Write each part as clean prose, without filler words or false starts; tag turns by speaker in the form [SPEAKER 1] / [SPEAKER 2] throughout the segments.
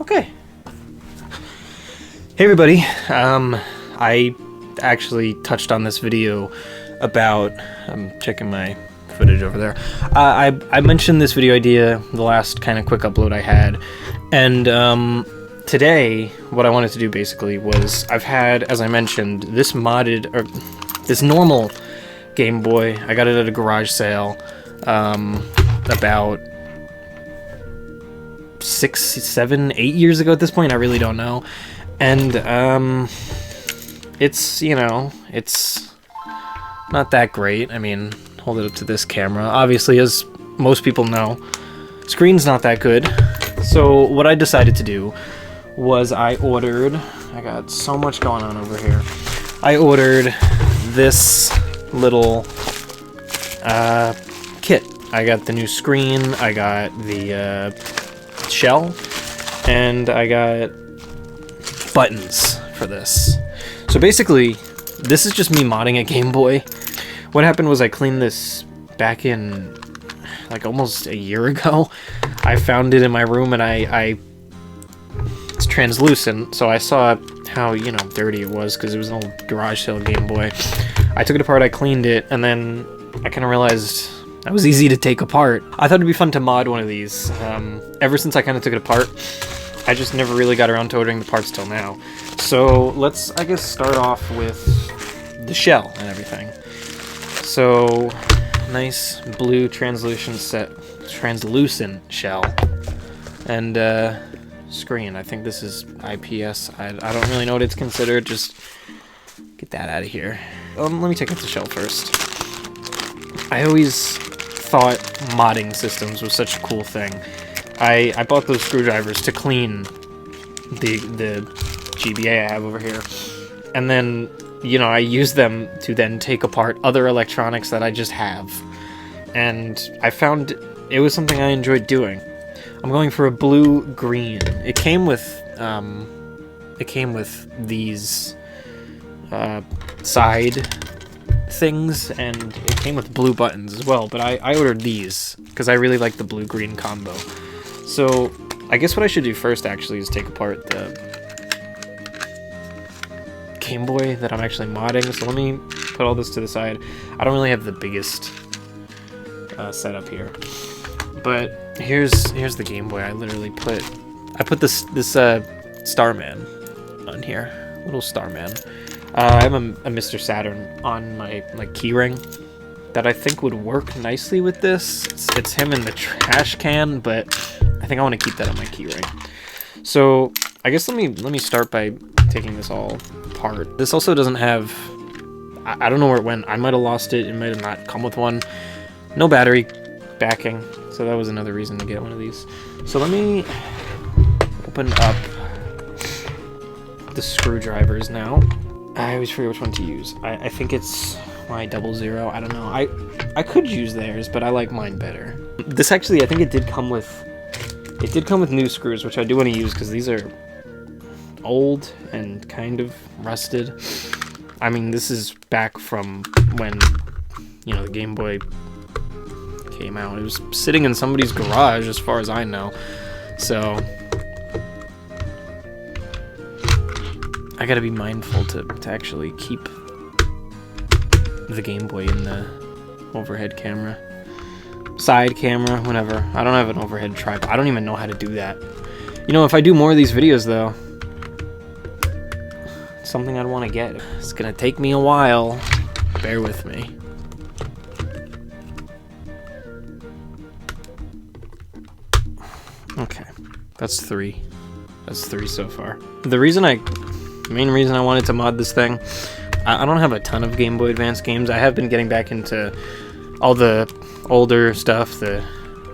[SPEAKER 1] Okay. Hey everybody, I actually touched on this video about, I'm checking my footage over there, I mentioned this video idea, the last kind of quick upload I had, and today what I wanted to do basically was, I've had, as I mentioned, this modded, or this normal Game Boy. I got it at a garage sale about 6, 7, 8 years ago at this point. I really don't know. And it's, you know, it's not that great. I mean, hold it up to this camera. Obviously, as most people know, screen's not that good. So what I decided to do was I got so much going on over here. I ordered this little kit. I got the new screen, I got the shell, and I got buttons for this. So basically, this is just me modding a Game Boy. What happened was I cleaned this back in like almost a year ago. I found it in my room and it's translucent, so I saw how, you know, dirty it was because it was an old garage sale Game Boy. I took it apart, I cleaned it, and then I kind of realized that was easy to take apart. I thought it'd be fun to mod one of these. Ever since I kind of took it apart, I just never really got around to ordering the parts till now. So let's, I guess, start off with the shell and everything. So, nice blue translucent shell. And screen. I think this is IPS. I don't really know what it's considered. Just get that out of here. Let me take out the shell first. I always thought modding systems was such a cool thing. I bought those screwdrivers to clean the GBA I have over here, and then, you know, I use them to then take apart other electronics that I just have, and I found it was something I enjoyed doing. I'm going for a blue-green. It came with these side things, and it came with blue buttons as well, but I ordered these because I really like the blue-green combo. So I guess what I should do first actually is take apart the Game Boy that I'm actually modding. So let me put all this to the side. I don't really have the biggest setup here, but here's the Game Boy. I literally put this Starman on here, little Starman. I have a Mr. Saturn on my keyring that I think would work nicely with this. It's him in the trash can, but I think I want to keep that on my keyring. So I guess let me start by taking this all apart. This also doesn't have, I don't know where it went. I might have lost it. It might have not come with one. No battery backing, so that was another reason to get one of these. So let me open up the screwdrivers now. I always forget which one to use. I think it's my 00. I don't know. I could use theirs, but I like mine better. This actually, I think it did come with new screws, which I do want to use because these are old and kind of rusted. I mean, this is back from when, you know, the Game Boy came out. It was sitting in somebody's garage, as far as I know. So I gotta be mindful to actually keep the Game Boy in the overhead camera. Side camera, whatever. I don't have an overhead tripod. I don't even know how to do that. You know, if I do more of these videos, though, it's something I'd want to get. It's gonna take me a while. Bear with me. Okay, that's 3. That's 3 so far. The main reason I wanted to mod this thing, I don't have a ton of Game Boy Advance games. I have been getting back into all the older stuff, the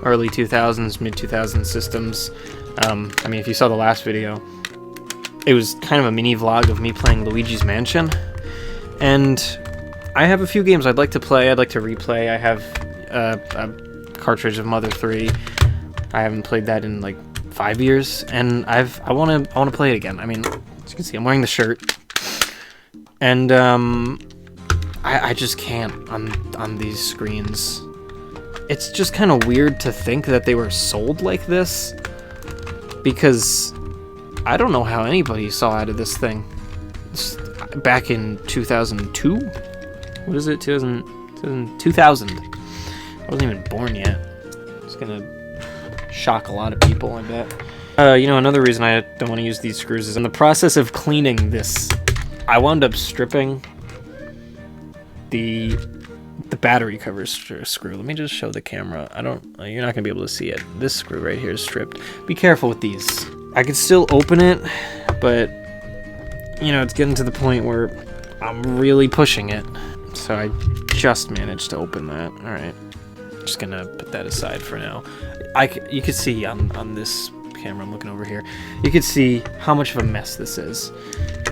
[SPEAKER 1] early 2000s, mid-2000s systems. I mean, if you saw the last video, it was kind of a mini vlog of me playing Luigi's Mansion. And I have a few games I'd like to play, I'd like to replay. I have a cartridge of Mother 3. I haven't played that in like 5 years, and I want to play it again. I mean, as you can see, I'm wearing the shirt, and I just can't on these screens. It's just kind of weird to think that they were sold like this, because I don't know how anybody saw out of this thing. Back in 2002? What is it? 2000. I wasn't even born yet. It's gonna shock a lot of people, I bet. You know, another reason I don't want to use these screws is in the process of cleaning this, I wound up stripping the battery cover screw. Let me just show the camera. You're not gonna be able to see it. This screw right here is stripped. Be careful with these. I could still open it, but you know, it's getting to the point where I'm really pushing it. So I just managed to open that. All right, just gonna put that aside for now. You can see on this camera, I'm looking over here, you can see how much of a mess this is.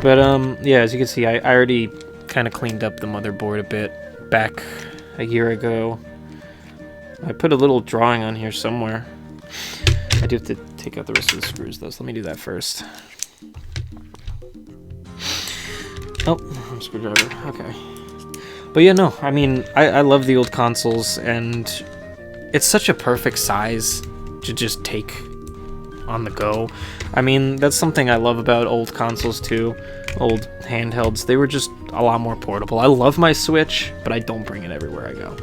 [SPEAKER 1] But yeah, as you can see, I already kind of cleaned up the motherboard a bit back a year ago. I put a little drawing on here somewhere. I do have to take out the rest of the screws though, so let me do that first. Oh, screwdriver, okay. But yeah, no, I mean, I love the old consoles, and it's such a perfect size to just take on the go. I mean, that's something I love about old consoles too, old handhelds. They were just a lot more portable. I love my Switch, but I don't bring it everywhere I go.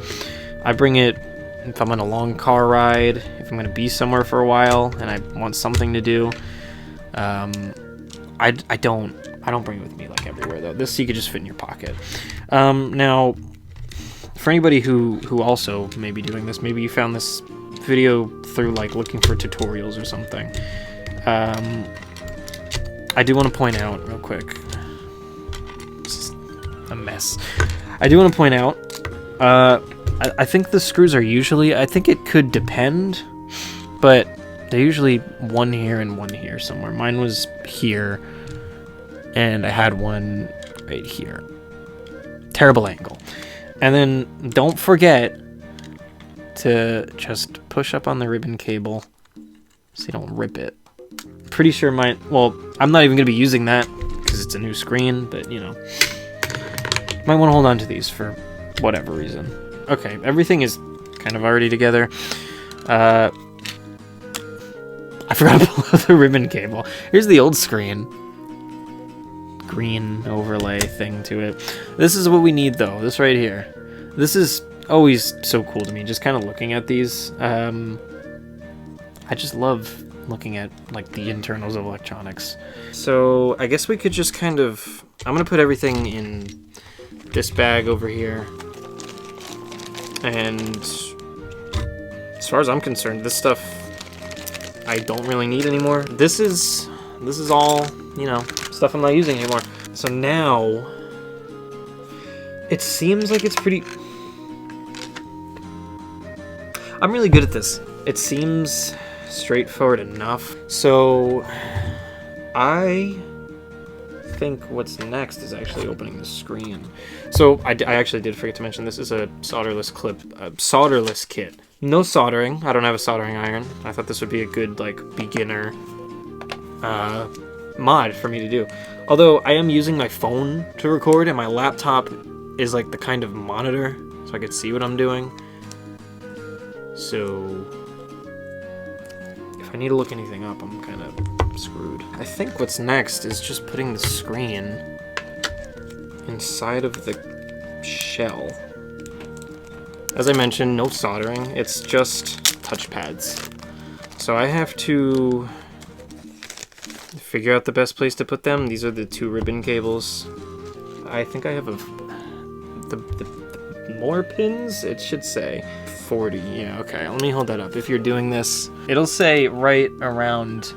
[SPEAKER 1] I bring it if I'm on a long car ride, if I'm going to be somewhere for a while and I want something to do. I don't bring it with me like everywhere though. This you could just fit in your pocket. Now, for anybody who also may be doing this, maybe you found this video through like looking for tutorials or something. I do want to point out real quick. This is a mess. I do want to point out. I think the screws are usually. I think it could depend, but they're usually one here and one here somewhere. Mine was here, and I had one right here. Terrible angle. And then don't forget to just push up on the ribbon cable so you don't rip it. Pretty sure mine, well, I'm not even going to be using that because it's a new screen, but you know, might want to hold on to these for whatever reason. Okay, everything is kind of already together. I forgot to pull out the ribbon cable. Here's the old screen. Green overlay thing to it. This is what we need though, this right here. This is always so cool to me, just kind of looking at these. I just love looking at like the internals of electronics. So I guess we could just kind of, I'm gonna put everything in this bag over here. And as far as I'm concerned, this stuff I don't really need anymore. This is all, you know, stuff I'm not using anymore. So now it seems like it's pretty, I'm really good at this. It seems straightforward enough. So I think what's next is actually opening the screen. So I actually did forget to mention this is a solderless kit. No soldering. I don't have a soldering iron. I thought this would be a good like beginner mod for me to do. Although I am using my phone to record and my laptop is like the kind of monitor so I could see what I'm doing. So if I need to look anything up, I'm kind of screwed. I think what's next is just putting the screen inside of the shell. As I mentioned, no soldering, it's just touch pads. So I have to figure out the best place to put them. These are the 2 ribbon cables. I think I have the more pins, it should say 40. Yeah, okay, let me hold that up. If you're doing this, it'll say right around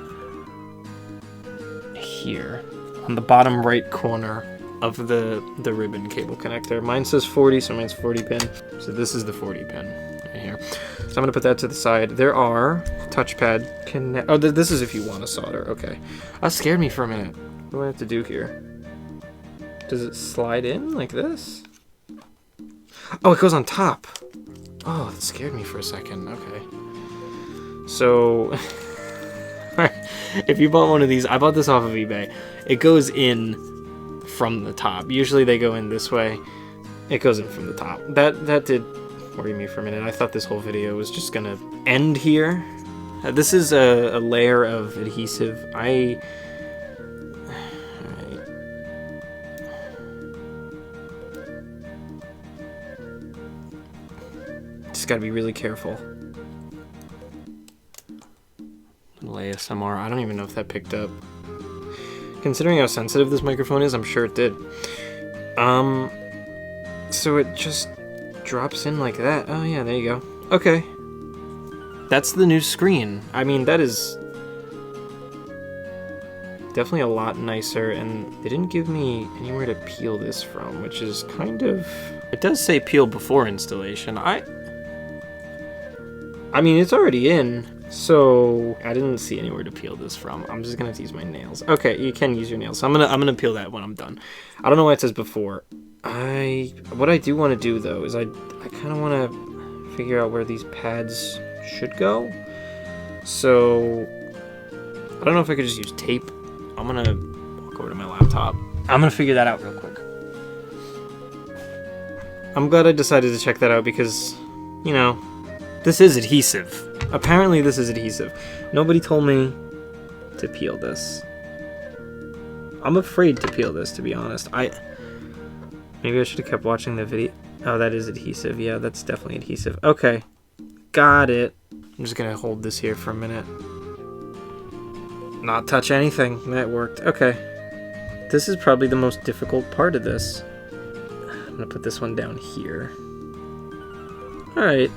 [SPEAKER 1] here on the bottom right corner of the ribbon cable connector. Mine says 40, so mine's 40 pin. So this is the 40 pin right here. So I'm gonna put that to the side. There are touchpad connect. Oh, this is if you want to solder. Okay, that scared me for a minute. What do I have to do here? Does it slide in like this? Oh, it goes on top. Oh, that scared me for a second. Okay. So, if you bought one of these, I bought this off of eBay. It goes in from the top. Usually they go in this way. It goes in from the top. That did worry me for a minute. I thought this whole video was just gonna end here. This is a layer of adhesive. I just gotta be really careful. Little ASMR. I don't even know if that picked up. Considering how sensitive this microphone is, I'm sure it did. So it just drops in like that. Oh yeah, there you go. Okay. That's the new screen. I mean, that is definitely a lot nicer, and they didn't give me anywhere to peel this from, which is kind of... It does say peel before installation. I mean, it's already in, so I didn't see anywhere to peel this from. I'm just gonna have to use my nails. Okay, you can use your nails. So I'm gonna peel that when I'm done. I don't know why it says before. What I do want to do though is I kind of want to figure out where these pads should go. So I don't know if I could just use tape. I'm gonna walk over to my laptop. I'm gonna figure that out real quick. I'm glad I decided to check that out because, you know, this is adhesive. Apparently this is adhesive. Nobody told me to peel this. I'm afraid to peel this, to be honest. Maybe I should have kept watching the video. Oh, that is adhesive. Yeah, that's definitely adhesive. Okay, got it. I'm just gonna hold this here for a minute. Not touch anything. That worked. Okay. This is probably the most difficult part of this. I'm gonna put this one down here. Alright.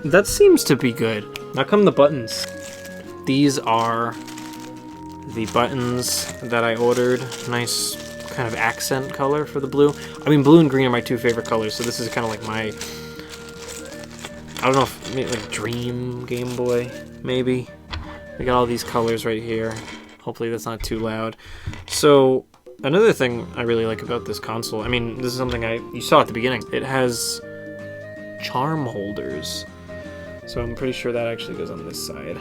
[SPEAKER 1] That seems to be good. Now come the buttons. These are the buttons that I ordered. Nice kind of accent color for the blue. I mean, blue and green are my two favorite colors, so this is kind of like my... I don't know if... maybe like Dream Game Boy, maybe? We got all these colors right here. Hopefully that's not too loud. So, another thing I really like about this console, I mean, this is something you saw at the beginning. It has charm holders. So I'm pretty sure that actually goes on this side.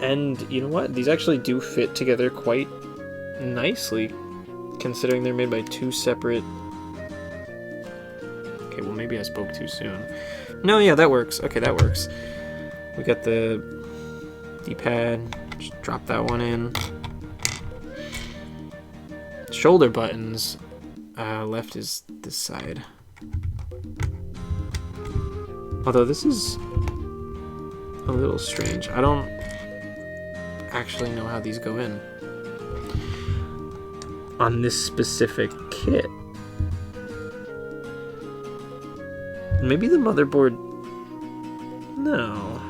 [SPEAKER 1] And you know what? These actually do fit together quite nicely, considering they're made by two separate... Okay, well maybe I spoke too soon. No, yeah, that works. Okay, that works. We got the D-pad, just drop that one in. Shoulder buttons, left is this side. Although this is a little strange. I don't actually know how these go in on this specific kit. Maybe the motherboard... No.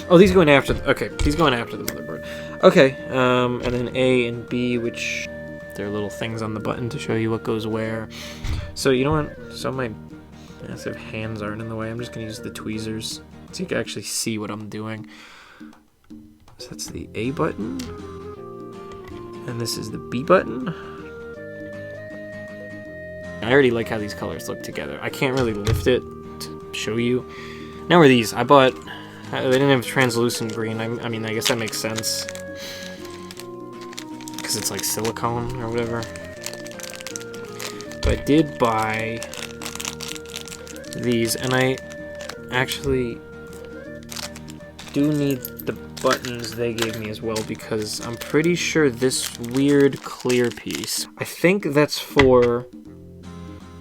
[SPEAKER 1] Oh, these go in after... Okay, these go in after the motherboard. Okay, and then A and B, which... They're little things on the button to show you what goes where. So, you know what? So my massive hands aren't in the way. I'm just going to use the tweezers so you can actually see what I'm doing. So that's the A button. And this is the B button. I already like how these colors look together. I can't really lift it to show you. Now are these. I bought... They didn't have translucent green. I mean, I guess that makes sense. Because it's like silicone or whatever. But I did buy these, and I actually do need the buttons they gave me as well, because I'm pretty sure this weird clear piece, I think that's for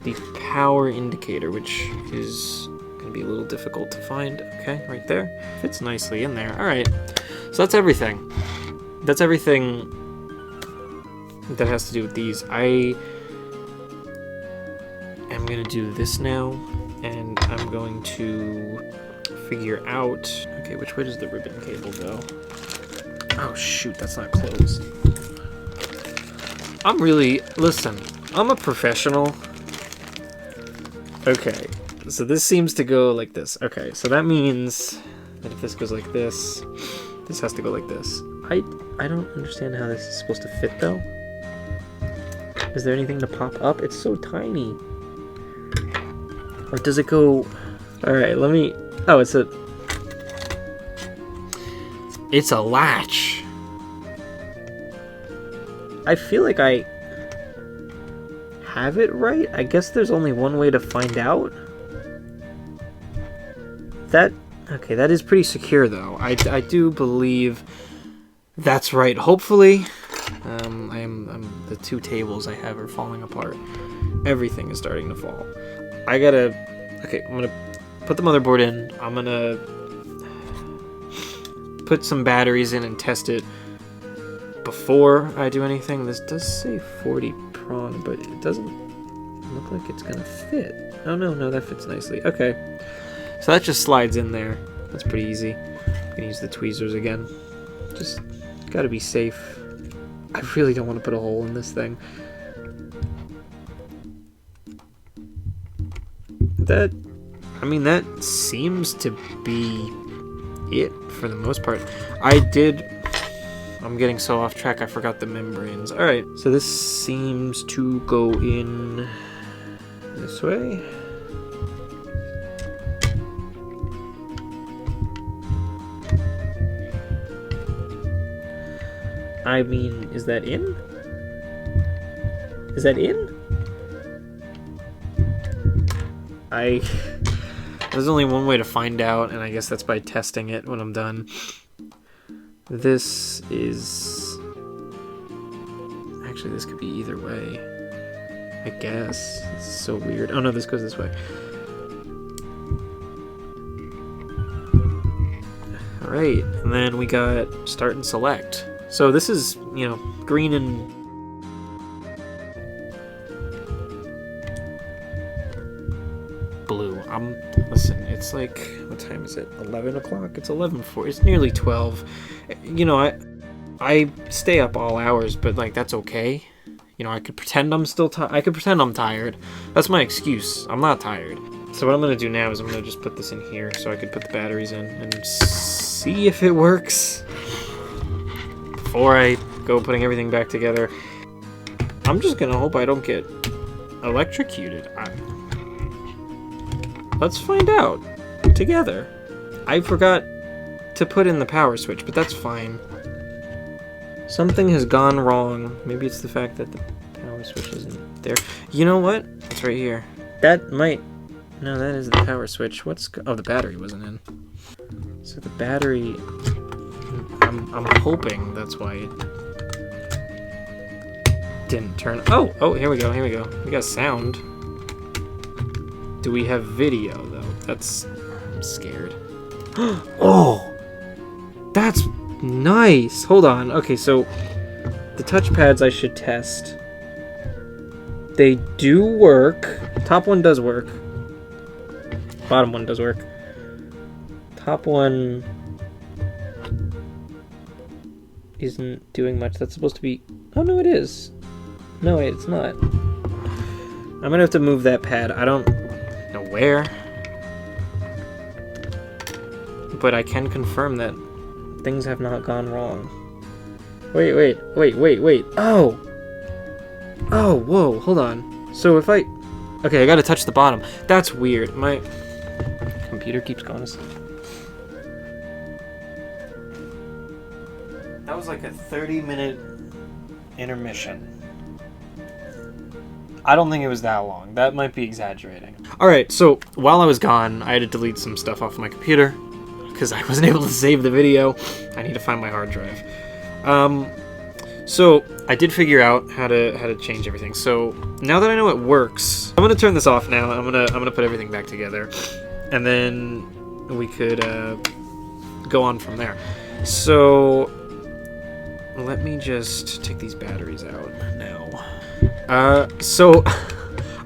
[SPEAKER 1] the power indicator, which is going to be a little difficult to find. Okay, right there. Fits nicely in there. Alright, so that's everything. That's everything that has to do with these. I am going to do this now, and I'm going to figure out... Okay, which way does the ribbon cable go? Oh shoot, that's not closed. Listen, I'm a professional. Okay, so this seems to go like this. Okay, so that means that if this goes like this, this has to go like this. I don't understand how this is supposed to fit though. Is there anything to pop up? It's so tiny. Or does it go... Alright, let me... Oh, it's a... It's a latch. I feel like I have it right. I guess there's only one way to find out. Okay, that is pretty secure though. I do believe that's right. Hopefully, the two tables I have are falling apart. Everything is starting to fall. I gotta Okay, I'm gonna put the motherboard in. I'm gonna put some batteries in and test it before I do anything. This does say 40 prong, but it doesn't look like it's gonna fit. Oh no, that fits nicely. Okay, so that just slides in there. That's pretty easy. I'm gonna use the tweezers again. Just gotta be safe. I really don't want to put a hole in this thing. That seems to be it for the most part. I'm getting so off track, I forgot the membranes. Alright, so this seems to go in this way. I mean, is that in? Is that in? There's only one way to find out, and I guess that's by testing it when I'm done. This is... Actually, this could be either way. I guess. This is so weird. Oh no, this goes this way. Alright, and then we got start and select. So this is, you know, green and... blue. Listen, it's like, what time is it? 11 o'clock? It's 11:40. It's nearly 12. You know, I stay up all hours, but like that's okay. You know, I could pretend I'm still I could pretend I'm tired. That's my excuse. I'm not tired. So what I'm gonna do now is I'm gonna just put this in here so I could put the batteries in and see if it works before I go putting everything back together. I'm just gonna hope I don't get electrocuted. Let's find out together. I forgot to put in the power switch, but that's fine. Something has gone wrong. Maybe it's the fact that the power switch isn't there. You know what? It's right here. That might... No, that is the power switch. Oh, the battery wasn't in. So the battery... I'm hoping that's why it didn't turn... Oh, here we go. We got sound. Do we have video, though? I'm scared. Oh! That's nice! Hold on. Okay, so the touchpads I should test. They do work. Top one does work. Bottom one does work. Top one isn't doing much. That's supposed to be... Oh, no, it is. No, wait, it's not. I'm gonna have to move that pad. I don't know where. But I can confirm that things have not gone wrong. Wait. Oh! Oh, whoa, hold on. So if I... Okay, I gotta touch the bottom. That's weird. My computer keeps going to sleep. That was like a 30-minute intermission. I don't think it was that long. That might be exaggerating. Alright, so while I was gone, I had to delete some stuff off my computer because I wasn't able to save the video. I need to find my hard drive. So I did figure out how to change everything. So now that I know it works, I'm gonna turn this off now. I'm gonna put everything back together, and then we could go on from there. So let me just take these batteries out now. So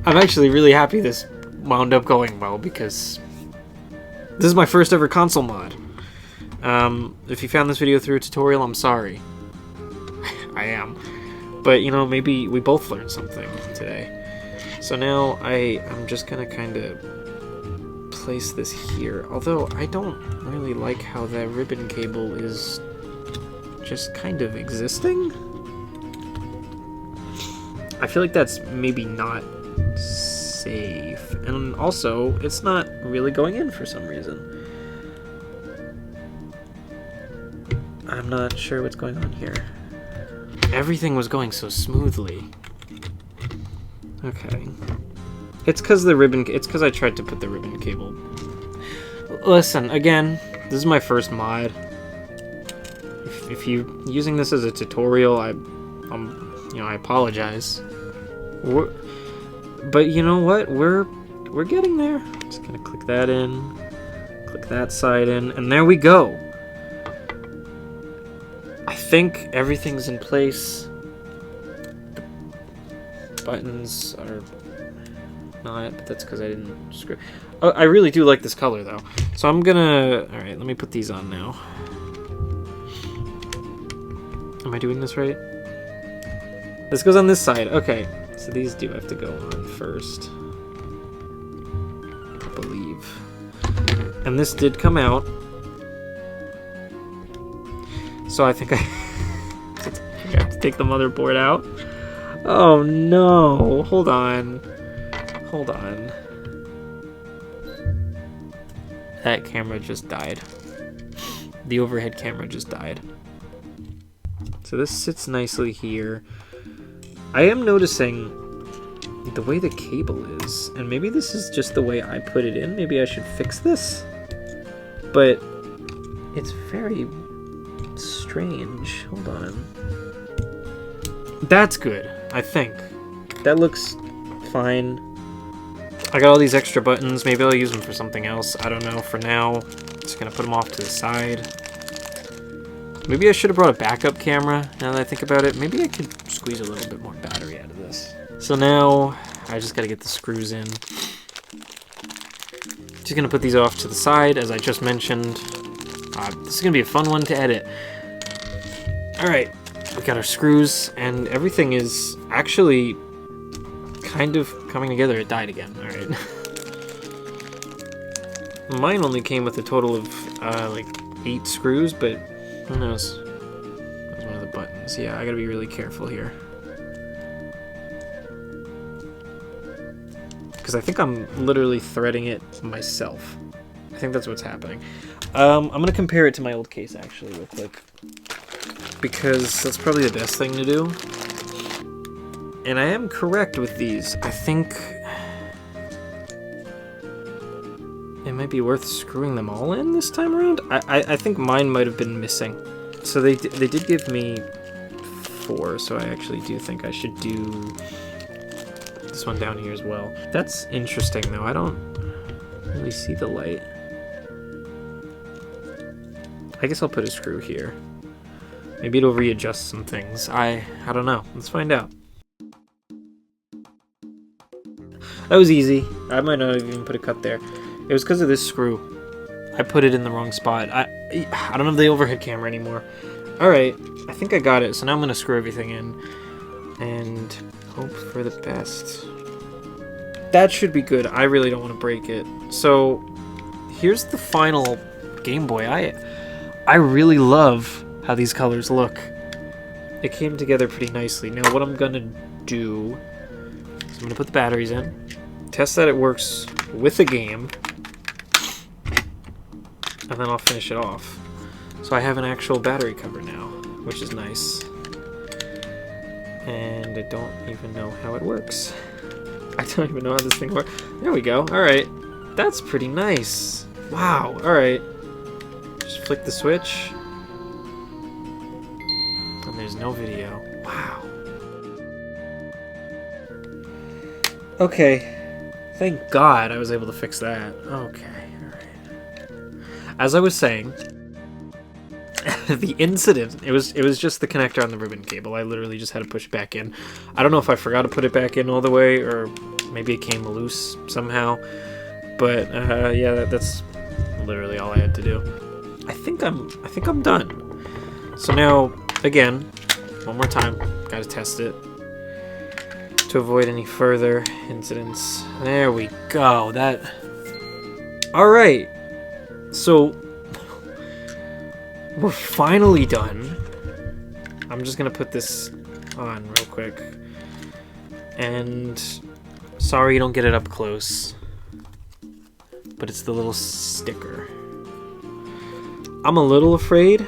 [SPEAKER 1] I'm actually really happy this wound up going well because this is my first ever console mod. If you found this video through a tutorial, I'm sorry. I am. But, you know, maybe we both learned something today. So now I'm just gonna kind of place this here. Although, I don't really like how that ribbon cable is just kind of existing. I feel like that's maybe not safe. And also, it's not really going in for some reason. I'm not sure what's going on here. Everything was going so smoothly. Okay. It's because I tried to put the ribbon cable. Listen, again, this is my first mod. If you're using this as a tutorial, I apologize. But you know what? We're getting there. Just gonna click that in, click that side in, and there we go. I think everything's in place. The buttons are not, but that's because I didn't screw. Oh, I really do like this color though. So I'm gonna, all right, let me put these on now. Am I doing this right? This goes on this side. Okay, so these do have to go on first, I believe. And this did come out. So I think I have to take the motherboard out. Oh no, hold on. Hold on. That camera just died. The overhead camera just died. So this sits nicely here. I am noticing the way the cable is, and maybe this is just the way I put it in. Maybe I should fix this. But it's very strange. Hold on. That's good, I think. That looks fine. I got all these extra buttons. Maybe I'll use them for something else. I don't know. For now, just gonna put them off to the side. Maybe I should have brought a backup camera, now that I think about it. Maybe I could squeeze a little bit more battery out of this. So now, I just gotta get the screws in. Just gonna put these off to the side, as I just mentioned. This is gonna be a fun one to edit. Alright, we got our screws, and everything is actually kind of coming together. It died again, alright. Mine only came with a total of, like, 8 screws, but who knows? That was one of the buttons. Yeah, I gotta be really careful here. Because I think I'm literally threading it myself. I think that's what's happening. I'm gonna compare it to my old case, actually, real quick. Because that's probably the best thing to do. And I am correct with these. I think it might be worth screwing them all in this time around. I think mine might have been missing. So they did give me 4, so I actually do think I should do this one down here as well. That's interesting though. I don't really see the light. I guess I'll put a screw here. Maybe it'll readjust some things. I don't know. Let's find out. That was easy. I might not have even put a cut there. It was because of this screw. I put it in the wrong spot. I don't have the overhead camera anymore. Alright, I think I got it. So now I'm going to screw everything in. And hope for the best. That should be good. I really don't want to break it. So here's the final Game Boy. I really love how these colors look. It came together pretty nicely. Now what I'm going to do is I'm going to put the batteries in. Test that it works with the game. And then I'll finish it off. So I have an actual battery cover now, which is nice. And I don't even know how it works. I don't even know how this thing works. There we go. Alright. That's pretty nice. Wow. Alright. Just flick the switch. And there's no video. Wow. Okay. Thank God I was able to fix that. Okay. As I was saying, the incident, it was just the connector on the ribbon cable. I literally just had to push it back in. I don't know if I forgot to put it back in all the way, or maybe it came loose somehow. But yeah, that's literally all I had to do. I think I'm done. So now, again, one more time, gotta test it to avoid any further incidents. There we go. That. All right. So, we're finally done. I'm just gonna put this on real quick. And sorry you don't get it up close, but it's the little sticker. I'm a little afraid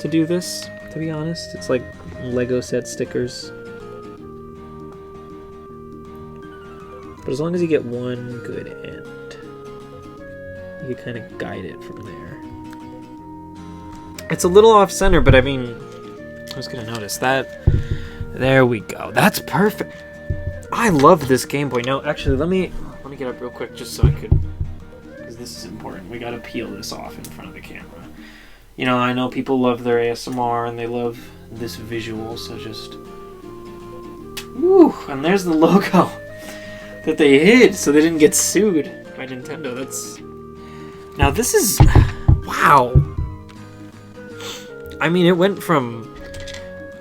[SPEAKER 1] to do this, to be honest. It's like Lego set stickers. But as long as you get one good end, you can kind of guide it from there. It's a little off-center, but I mean, who's gonna notice that? There we go. That's perfect. I love this Game Boy. Now, actually, let me get up real quick just so I could because this is important. We gotta peel this off in front of the camera. You know, I know people love their ASMR and they love this visual, so just... Woo! And there's the logo that they hid so they didn't get sued by Nintendo. That's... Now this is... Wow! I mean, it went from...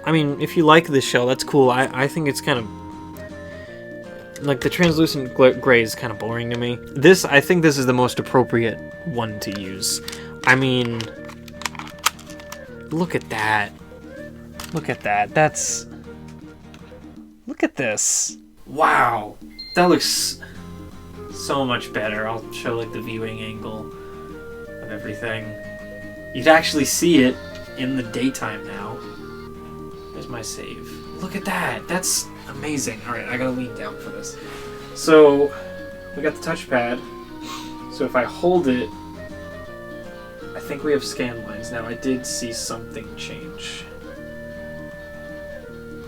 [SPEAKER 1] I mean, if you like this shell, that's cool. I think it's kind of... Like, the translucent gray is kind of boring to me. This, I think this is the most appropriate one to use. I mean... Look at that. Look at that. That's... Look at this. Wow. That looks so much better. I'll show, like, the viewing angle of everything. You'd actually see it in the daytime now. There's my save. Look at that. That's amazing. Alright, I gotta lean down for this. So, we got the touchpad. So if I hold it, I think we have scan lines. Now, I did see something change.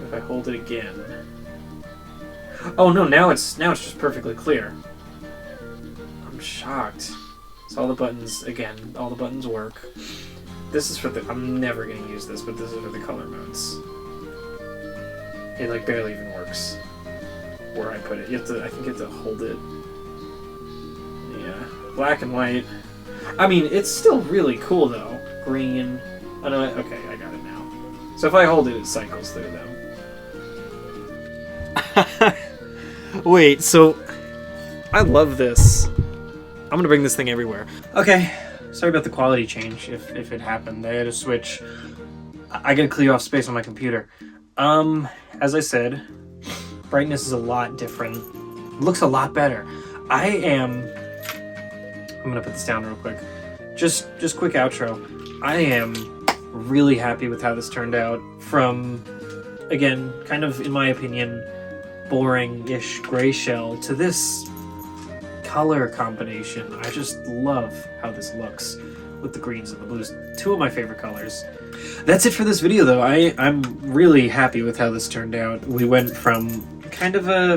[SPEAKER 1] If I hold it again... Oh no, now it's just perfectly clear. I'm shocked. So all the buttons, again, all the buttons work. This is for the... I'm never going to use this, but this is for the color modes. It, like, barely even works where I put it. You have to, I think you have to hold it. Yeah. Black and white. I mean, it's still really cool, though. Green. Oh, no, okay, I got it now. So if I hold it, it cycles through them. Wait, so... I love this. I'm gonna bring this thing everywhere. Okay, sorry about the quality change, if it happened. I had to switch. I gotta clear off space on my computer. As I said, brightness is a lot different. It looks a lot better. I'm gonna put this down real quick. Just quick outro. I am really happy with how this turned out. From, again, kind of, in my opinion, boring-ish gray shell to this color combination. I just love how this looks with the greens and the blues. Two of my favorite colors. That's it for this video, though. I'm really happy with how this turned out. We went from kind of a,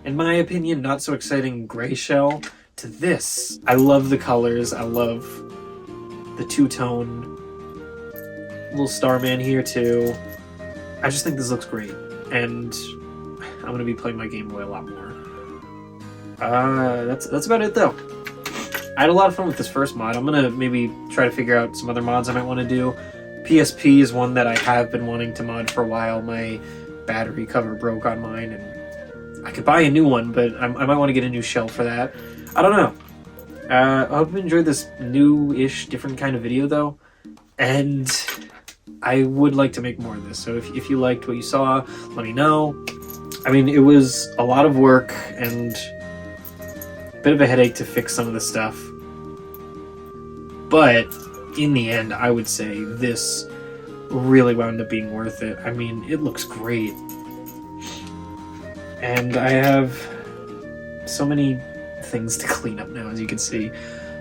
[SPEAKER 1] in my opinion, not so exciting gray shell to this. I love the colors. I love the two-tone little Starman here, too. I just think this looks great. And I'm going to be playing my Game Boy a lot more. That's about it, though. I had a lot of fun with this first mod. I'm going to maybe try to figure out some other mods I might want to do. PSP is one that I have been wanting to mod for a while. My battery cover broke on mine, and I could buy a new one, but I might want to get a new shell for that. I don't know. I hope you enjoyed this new-ish, different kind of video, though. And I would like to make more of this, so if you liked what you saw, let me know. I mean, it was a lot of work and a bit of a headache to fix some of the stuff. But in the end, I would say this really wound up being worth it. I mean, it looks great. And I have so many things to clean up now, as you can see.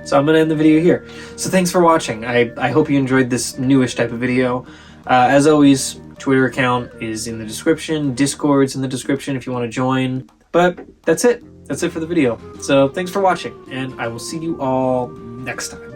[SPEAKER 1] So I'm going to end the video here. So thanks for watching. I hope you enjoyed this newish type of video. As always, Twitter account is in the description. Discord's in the description if you want to join. But that's it. That's it for the video. So thanks for watching, and I will see you all next time.